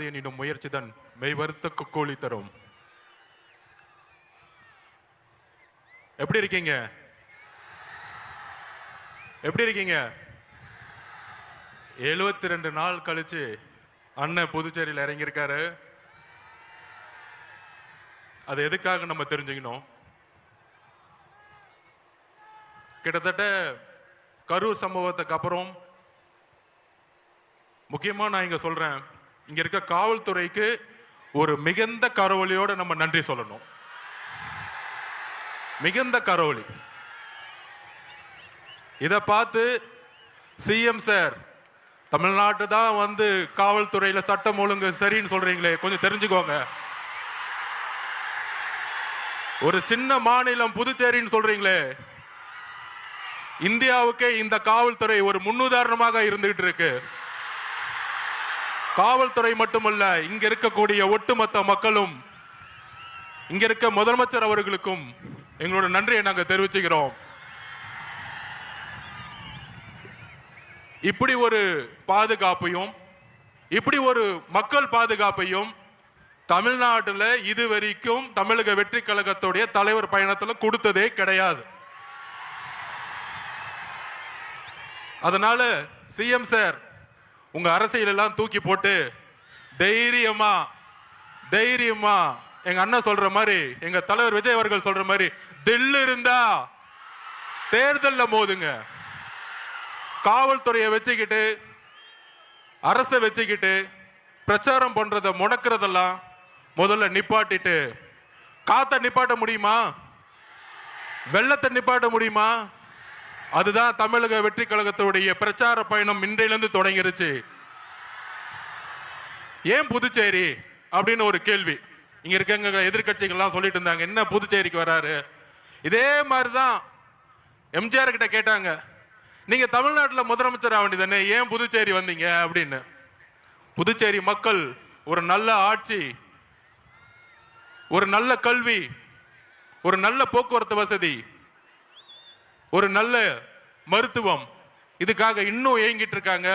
முடியாது எனினும் முயற்சிதான் மெய்வருத்த கூலி தரும். எப்படி இருக்கீங்க? எப்படி இருக்கீங்க? 72 நாள் கழிச்சு அண்ணன் புதுச்சேரியில் இறங்கியிருக்காரு. அது எதுக்காக நம்ம தெரிஞ்சுக்கணும். கிட்டத்தட்ட கரூர் சம்பவத்துக்கு அப்புறம் முக்கியமா நான் இங்க சொல்றேன், இங்க இருக்க காவல்துறைக்கு ஒரு மிகுந்த கரவொலியோட நம்ம நன்றி சொல்லணும். மிகுந்த கரவொலி. இத பார்த்து சிஎம் சார், தமிழ்நாட்டு தான் வந்து காவல்துறையில சட்டம் ஒழுங்கு சரின்னு சொல்றீங்களே, கொஞ்சம் தெரிஞ்சுக்கோங்க. ஒரு சின்ன மாநிலம் புதுச்சேரின்னு சொல்றீங்களே, இந்தியாவுக்கே இந்த காவல்துறை ஒரு முன்னுதாரணமாக இருந்துகிட்டு இருக்கு. காவல்துறை மட்டுமல்ல, இங்க இருக்கக்கூடிய ஒட்டுமொத்த மக்களும், இங்க இருக்க முதலமைச்சர் அவர்களுக்கும் எங்களோட நன்றியை நாங்க தெரிவிச்சுக்கிறோம். இப்படி ஒரு பாதுகாப்பையும், இப்படி ஒரு மக்கள் பாதுகாப்பையும் தமிழ்நாட்டில் இதுவரைக்கும் தமிழக வெற்றி கழகத்துடைய தலைவர் பயணத்தில் கொடுத்ததே கிடையாது. அதனால சிஎம் சார், உங்க அரசியல் எல்லாம் தூக்கி போட்டு தைரியமா தைரியமா எங்க அண்ணன் சொல்ற மாதிரி, எங்க தலைவர் விஜய் அவர்கள் சொல்ற மாதிரி, தில்லு இருந்தா தேர்தல்ல மோதுங்க. காவல்துறையை வச்சுக்கிட்டு, அரசை வச்சுக்கிட்டு பிரச்சாரம் பண்றத முடக்கிறதெல்லாம் முதல்ல நிப்பாட்டிட்டு, காத்த நிப்பாட்ட முடியுமா? வெள்ளத்தை நிப்பாட்ட முடியுமா? அதுதான் தமிழக வெற்றி கழகத்துடைய பிரச்சார பயணம் இன்றையிலிருந்து தொடங்கிருச்சு. ஏன் புதுச்சேரி அப்படின்னு ஒரு கேள்வி இங்க இருக்க எதிர்கட்சிகள்லாம் சொல்லிட்டு இருந்தாங்க, என்ன புதுச்சேரிக்கு வராரு? இதே மாதிரிதான் எம்ஜிஆர் கிட்ட கேட்டாங்க, நீங்க தமிழ்நாட்டில் முதலமைச்சர் ஆக வேண்டியதானே, ஏன் புதுச்சேரி வந்தீங்க அப்படின்னு. புதுச்சேரி மக்கள் ஒரு நல்ல ஆட்சி, ஒரு நல்ல கல்வி, ஒரு நல்ல போக்குவரத்து வசதி, ஒரு நல்ல மருத்துவம், இதுக்காக இன்னும் ஏங்கிட்டு இருக்காங்க.